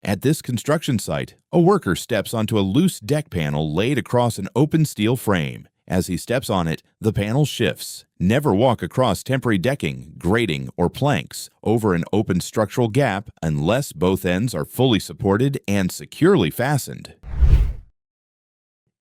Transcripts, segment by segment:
At this construction site, a worker steps onto a loose deck panel laid across an open steel frame. As he steps on it, the panel shifts. Never walk across temporary decking, grating, or planks over an open structural gap unless both ends are fully supported and securely fastened.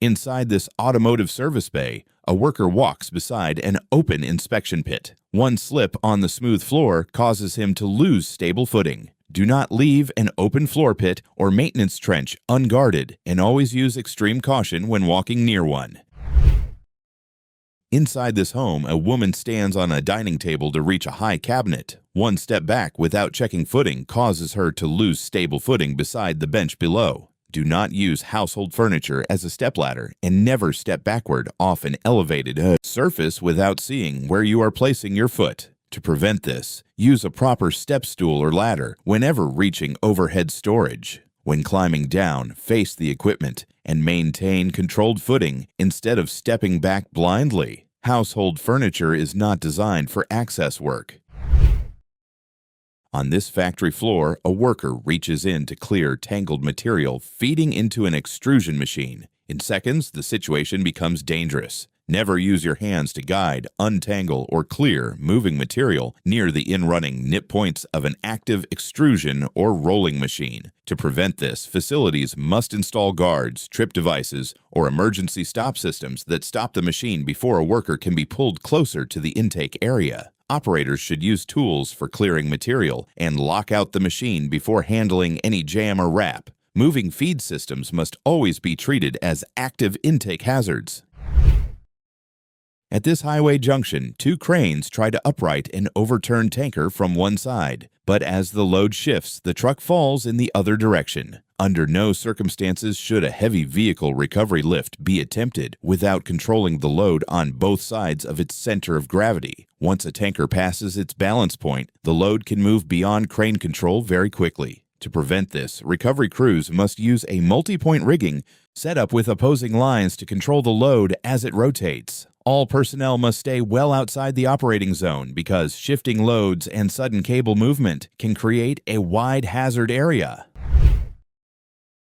Inside this automotive service bay, a worker walks beside an open inspection pit. One slip on the smooth floor causes him to lose stable footing. Do not leave an open floor pit or maintenance trench unguarded, and always use extreme caution when walking near one. Inside this home, a woman stands on a dining table to reach a high cabinet. One step back without checking footing causes her to lose stable footing beside the bench below. Do not use household furniture as a stepladder, and never step backward off an elevated surface without seeing where you are placing your foot. To prevent this, use a proper step stool or ladder whenever reaching overhead storage. When climbing down, face the equipment and maintain controlled footing instead of stepping back blindly. Household furniture is not designed for access work. On this factory floor, a worker reaches in to clear tangled material feeding into an extrusion machine. In seconds, the situation becomes dangerous. Never use your hands to guide, untangle, or clear moving material near the in-running nip points of an active extrusion or rolling machine. To prevent this, facilities must install guards, trip devices, or emergency stop systems that stop the machine before a worker can be pulled closer to the intake area. Operators should use tools for clearing material and lock out the machine before handling any jam or wrap. Moving feed systems must always be treated as active intake hazards. At this highway junction, two cranes try to upright an overturned tanker from one side, but as the load shifts, the truck falls in the other direction. Under no circumstances should a heavy vehicle recovery lift be attempted without controlling the load on both sides of its center of gravity. Once a tanker passes its balance point, the load can move beyond crane control very quickly. To prevent this, recovery crews must use a multi-point rigging set up with opposing lines to control the load as it rotates. All personnel must stay well outside the operating zone because shifting loads and sudden cable movement can create a wide hazard area.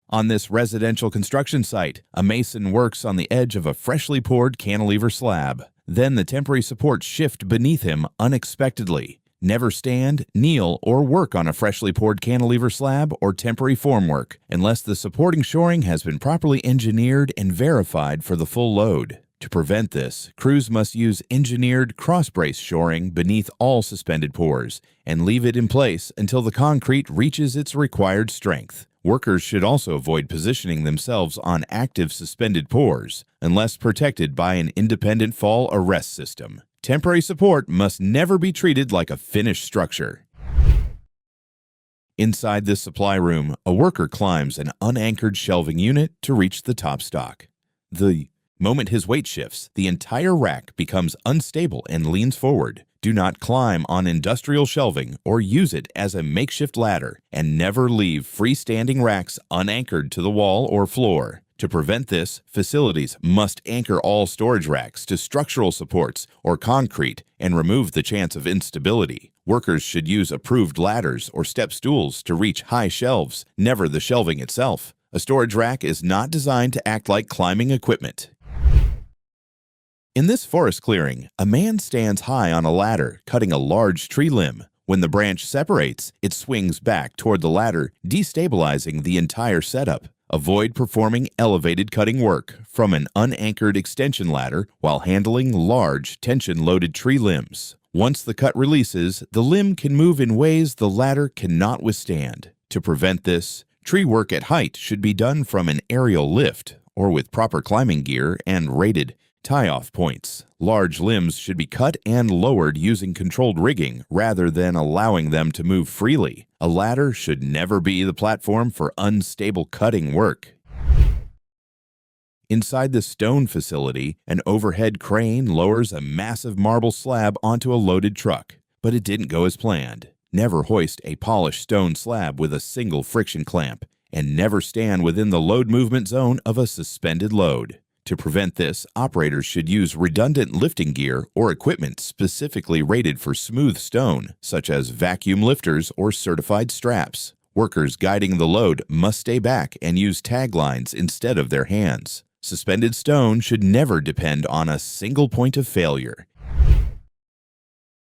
On this residential construction site, a mason works on the edge of a freshly poured cantilever slab. Then the temporary supports shift beneath him unexpectedly. Never stand, kneel, or work on a freshly poured cantilever slab or temporary formwork unless the supporting shoring has been properly engineered and verified for the full load. To prevent this, crews must use engineered cross-brace shoring beneath all suspended pours and leave it in place until the concrete reaches its required strength. Workers should also avoid positioning themselves on active suspended pours unless protected by an independent fall arrest system. Temporary support must never be treated like a finished structure. Inside this supply room, a worker climbs an unanchored shelving unit to reach the top stock. The moment his weight shifts, the entire rack becomes unstable and leans forward. Do not climb on industrial shelving or use it as a makeshift ladder, and never leave freestanding racks unanchored to the wall or floor. To prevent this, facilities must anchor all storage racks to structural supports or concrete and remove the chance of instability. Workers should use approved ladders or step stools to reach high shelves, never the shelving itself. A storage rack is not designed to act like climbing equipment. In this forest clearing, a man stands high on a ladder, cutting a large tree limb. When the branch separates, it swings back toward the ladder, destabilizing the entire setup. Avoid performing elevated cutting work from an unanchored extension ladder while handling large, tension-loaded tree limbs. Once the cut releases, the limb can move in ways the ladder cannot withstand. To prevent this, tree work at height should be done from an aerial lift or with proper climbing gear and rated tie-off points. Large limbs should be cut and lowered using controlled rigging rather than allowing them to move freely. A ladder should never be the platform for unstable cutting work. Inside the stone facility, an overhead crane lowers a massive marble slab onto a loaded truck, but it didn't go as planned. Never hoist a polished stone slab with a single friction clamp, and never stand within the load movement zone of a suspended load. To prevent this, operators should use redundant lifting gear or equipment specifically rated for smooth stone, such as vacuum lifters or certified straps. Workers guiding the load must stay back and use tag lines instead of their hands. Suspended stone should never depend on a single point of failure.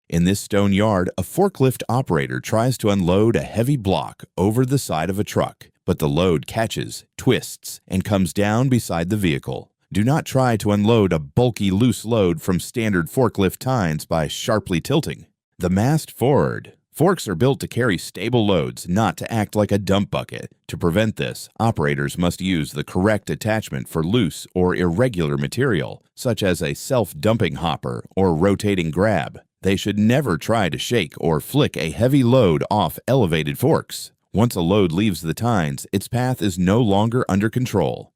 In this stone yard, a forklift operator tries to unload a heavy block over the side of a truck, but the load catches, twists, and comes down beside the vehicle. Do not try to unload a bulky loose load from standard forklift tines by sharply tilting. The mast forward. Forks are built to carry stable loads, not to act like a dump bucket. To prevent this, operators must use the correct attachment for loose or irregular material, such as a self-dumping hopper or rotating grab. They should never try to shake or flick a heavy load off elevated forks. Once a load leaves the tines, its path is no longer under control.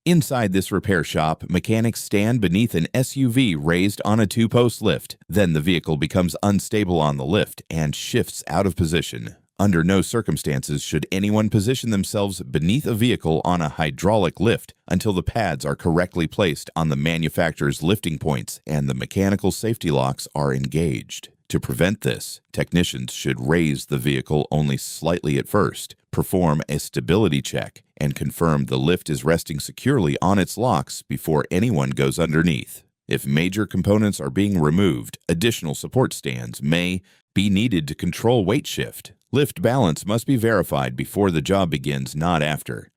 Inside this repair shop, mechanics stand beneath an SUV raised on a two-post lift. Then the vehicle becomes unstable on the lift and shifts out of position. Under no circumstances should anyone position themselves beneath a vehicle on a hydraulic lift until the pads are correctly placed on the manufacturer's lifting points and the mechanical safety locks are engaged. To prevent this, technicians should raise the vehicle only slightly at first, perform a stability check, and confirm the lift is resting securely on its locks before anyone goes underneath. If major components are being removed, additional support stands may be needed to control weight shift. Lift balance must be verified before the job begins, not after.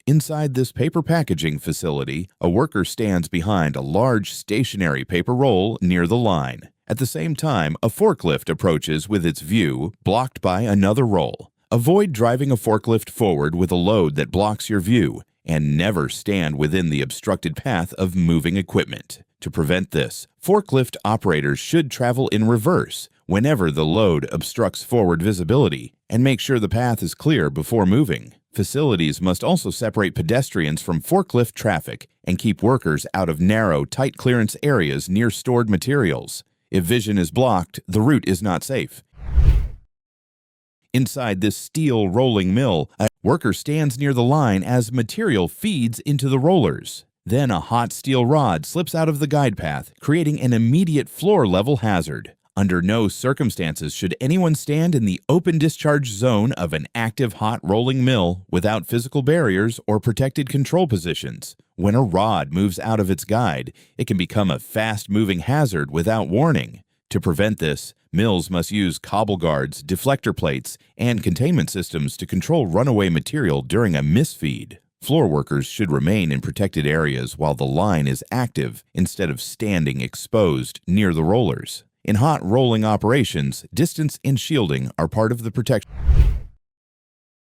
Inside this paper packaging facility, a worker stands behind a large stationary paper roll near the line. At the same time, a forklift approaches with its view blocked by another roll. Avoid driving a forklift forward with a load that blocks your view, and never stand within the obstructed path of moving equipment. To prevent this, forklift operators should travel in reverse whenever the load obstructs forward visibility and make sure the path is clear before moving. Facilities must also separate pedestrians from forklift traffic and keep workers out of narrow, tight clearance areas near stored materials. If vision is blocked, the route is not safe. Inside this steel rolling mill, a worker stands near the line as material feeds into the rollers. Then a hot steel rod slips out of the guide path, creating an immediate floor-level hazard. Under no circumstances should anyone stand in the open discharge zone of an active hot rolling mill without physical barriers or protected control positions. When a rod moves out of its guide, it can become a fast-moving hazard without warning. To prevent this, mills must use cobble guards, deflector plates, and containment systems to control runaway material during a misfeed. Floor workers should remain in protected areas while the line is active instead of standing exposed near the rollers. In hot rolling operations, distance and shielding are part of the protection.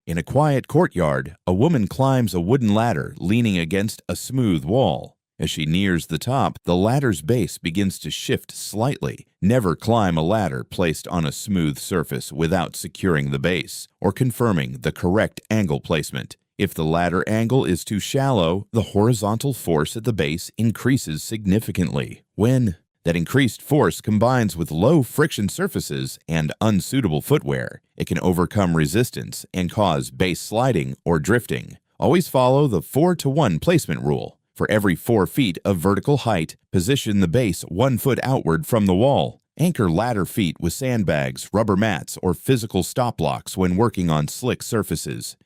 In a quiet courtyard, a woman climbs a wooden ladder leaning against a smooth wall. As she nears the top, the ladder's base begins to shift slightly. Never climb a ladder placed on a smooth surface without securing the base or confirming the correct angle placement. If the ladder angle is too shallow, the horizontal force at the base increases significantly. When that increased force combines with low friction surfaces and unsuitable footwear, it can overcome resistance and cause base sliding or drifting. Always follow the 4-to-1 placement rule. For every 4 feet of vertical height, position the base 1 foot outward from the wall. Anchor ladder feet with sandbags, rubber mats, or physical stop blocks when working on slick surfaces.